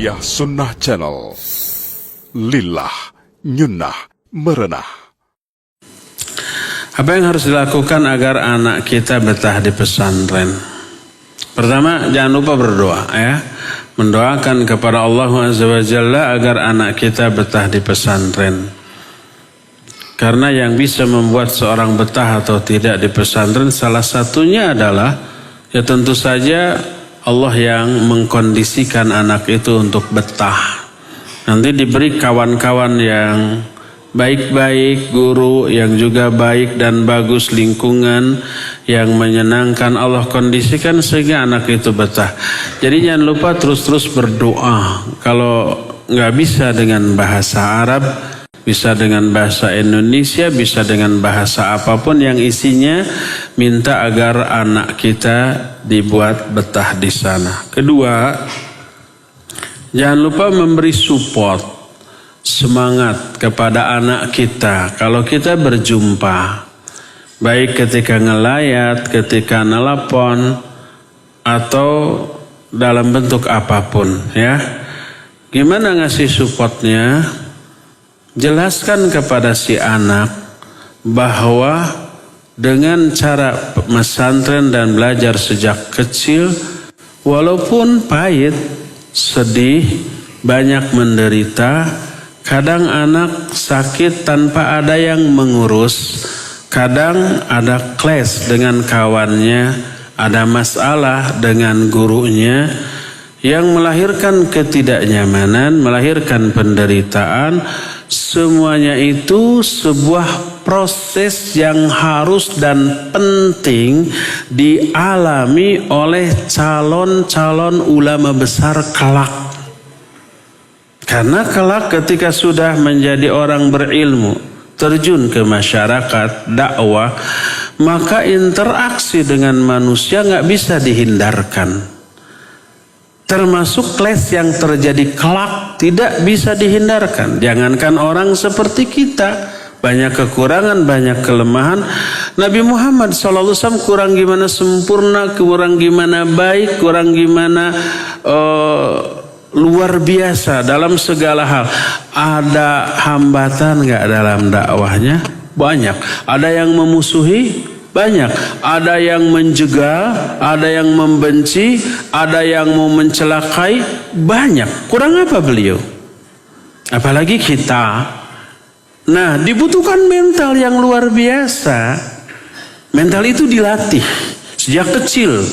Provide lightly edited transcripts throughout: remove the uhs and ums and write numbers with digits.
Tarbiyah Sunnah Channel. Lillah, nyunnah, merenah. Apa yang harus dilakukan agar anak kita betah di pesantren? Pertama, jangan lupa berdoa ya. Mendoakan kepada Allah Azza wa Jalla agar anak kita betah di pesantren. Karena yang bisa membuat seorang betah atau tidak di pesantren salah satunya adalah ya tentu saja Allah yang mengkondisikan anak itu untuk betah. Nanti diberi kawan-kawan yang baik-baik, guru yang juga baik dan bagus, lingkungan yang menyenangkan, Allah kondisikan sehingga anak itu betah. Jadi jangan lupa terus-terus berdoa. Kalau nggak bisa dengan bahasa Arab, bisa dengan bahasa Indonesia, bisa dengan bahasa apapun yang isinya minta agar anak kita dibuat betah di sana. Kedua, jangan lupa memberi support, semangat kepada anak kita kalau kita berjumpa, baik ketika ngelayat, ketika nelpon, atau dalam bentuk apapun ya. Gimana ngasih supportnya? Jelaskan kepada si anak bahwa dengan cara pesantren dan belajar sejak kecil, walaupun pahit, sedih, banyak menderita, kadang anak sakit tanpa ada yang mengurus, kadang ada clash dengan kawannya, ada masalah dengan gurunya, yang melahirkan ketidaknyamanan, melahirkan penderitaan. Semuanya itu sebuah proses yang harus dan penting dialami oleh calon-calon ulama besar kelak. Karena kelak ketika sudah menjadi orang berilmu, terjun ke masyarakat, dakwah, maka interaksi dengan manusia nggak bisa dihindarkan. Termasuk clash yang terjadi kelak tidak bisa dihindarkan. Jangankan orang seperti kita, banyak kekurangan, banyak kelemahan. Nabi Muhammad SAW kurang gimana sempurna, kurang gimana baik, kurang gimana luar biasa dalam segala hal. Ada hambatan nggak dalam dakwahnya? Banyak. Ada yang memusuhi? Banyak. Ada yang menjegal, ada yang membenci, ada yang mau mencelakai, banyak. Kurang apa beliau? Apalagi kita. Nah, dibutuhkan mental yang luar biasa. Mental itu dilatih sejak kecil.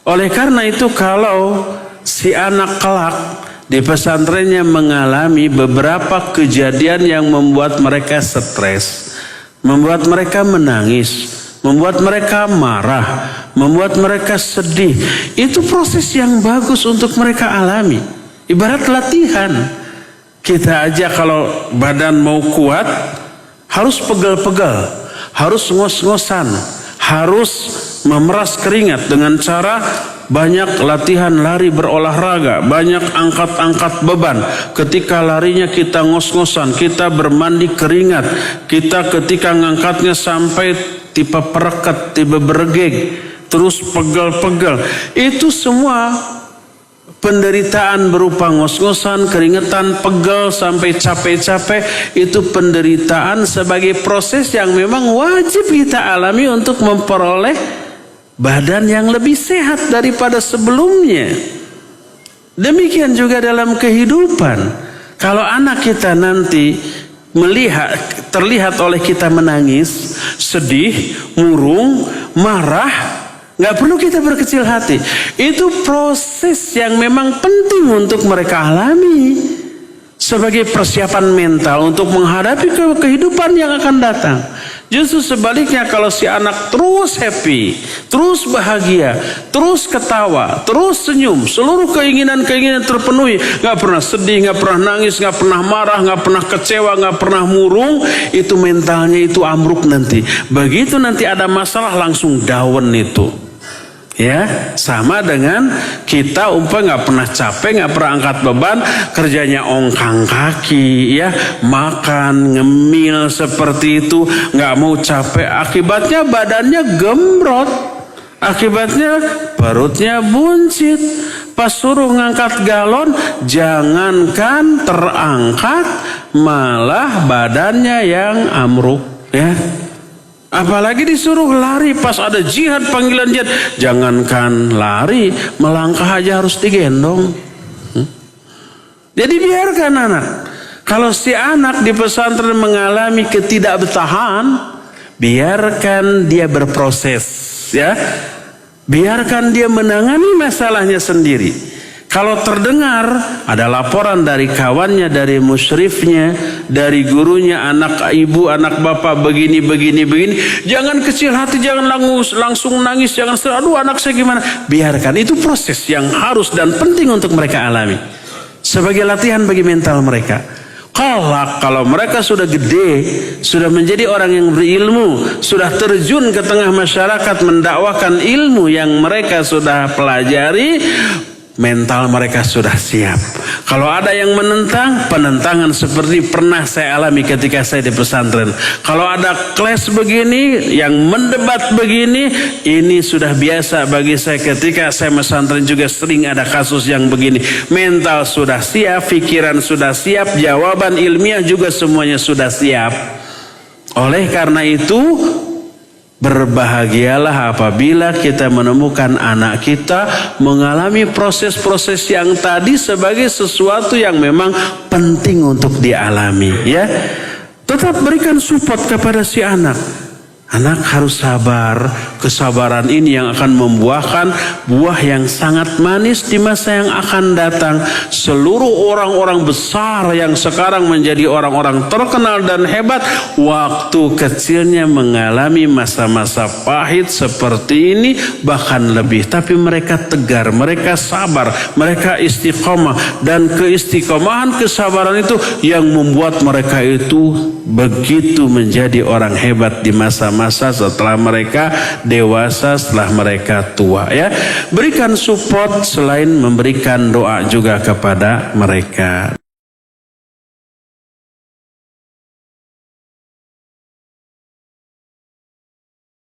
Oleh karena itu kalau si anak kelak di pesantrennya mengalami beberapa kejadian yang membuat mereka stres, membuat mereka menangis, membuat mereka marah, membuat mereka sedih. Itu proses yang bagus untuk mereka alami. Ibarat latihan. Kita aja kalau badan mau kuat, harus pegel-pegel, harus ngos-ngosan, harus memeras keringat dengan cara banyak latihan lari berolahraga, banyak angkat-angkat beban. Ketika larinya kita ngos-ngosan, kita bermandi keringat, kita ketika ngangkatnya sampai tipe pereket, tipe bergeg, terus pegel-pegel. Itu semua penderitaan berupa ngos-ngosan, keringetan, pegel, sampai capek-capek. Itu penderitaan sebagai proses yang memang wajib kita alami untuk memperoleh badan yang lebih sehat daripada sebelumnya. Demikian juga dalam kehidupan. Kalau anak kita nanti terlihat oleh kita menangis, sedih, murung, marah, nggak perlu kita berkecil hati. Itu proses yang memang penting untuk mereka alami sebagai persiapan mental untuk menghadapi kehidupan yang akan datang. Justru sebaliknya, kalau si anak terus happy, terus bahagia, terus ketawa, terus senyum, seluruh keinginan-keinginan terpenuhi, nggak pernah sedih, nggak pernah nangis, nggak pernah marah, nggak pernah kecewa, nggak pernah murung, itu mentalnya itu ambruk nanti. Begitu nanti ada masalah langsung down itu. Ya, sama dengan kita nggak pernah capek, nggak pernah angkat beban, kerjanya ongkang kaki, ya, makan ngemil seperti itu, nggak mau capek, akibatnya badannya gembrot, akibatnya perutnya buncit, Pas suruh ngangkat galon, jangankan terangkat, malah badannya yang amruk, ya. Apalagi disuruh lari pas ada jihad, panggilan jihad, jangankan lari, melangkah aja harus digendong. Jadi biarkan anak. Kalau si anak di pesantren mengalami ketidakbetahan, biarkan dia berproses, ya. Biarkan dia menangani masalahnya sendiri. Kalau terdengar ada laporan dari kawannya, dari musyrifnya, dari gurunya, anak ibu, anak bapak begini, jangan kecil hati, jangan langsung nangis, jangan aduh anak saya gimana. Biarkan, itu proses yang harus dan penting untuk mereka alami. Sebagai latihan bagi mental mereka. Kalau mereka sudah gede, sudah menjadi orang yang berilmu, sudah terjun ke tengah masyarakat mendakwakan ilmu yang mereka sudah pelajari, mental mereka sudah siap. Kalau ada yang menentang, penentangan seperti pernah saya alami ketika saya di pesantren. Kalau ada kelas begini, yang mendebat begini, ini sudah biasa bagi saya. Ketika saya pesantren juga sering ada kasus yang begini. Mental sudah siap, pikiran sudah siap, jawaban ilmiah juga semuanya sudah siap. Oleh karena itu, berbahagialah apabila kita menemukan anak kita mengalami proses-proses yang tadi sebagai sesuatu yang memang penting untuk dialami, ya. Tetap berikan support kepada si anak. Anak harus sabar. Kesabaran ini yang akan membuahkan buah yang sangat manis di masa yang akan datang. Seluruh orang-orang besar yang sekarang menjadi orang-orang terkenal dan hebat, waktu kecilnya mengalami masa-masa pahit seperti ini, bahkan lebih. Tapi mereka tegar, mereka sabar, mereka istiqomah. Dan keistiqomahan, kesabaran itu yang membuat mereka itu begitu menjadi orang hebat di masa-masa setelah mereka dewasa, setelah mereka tua, ya. Berikan support selain memberikan doa juga kepada mereka.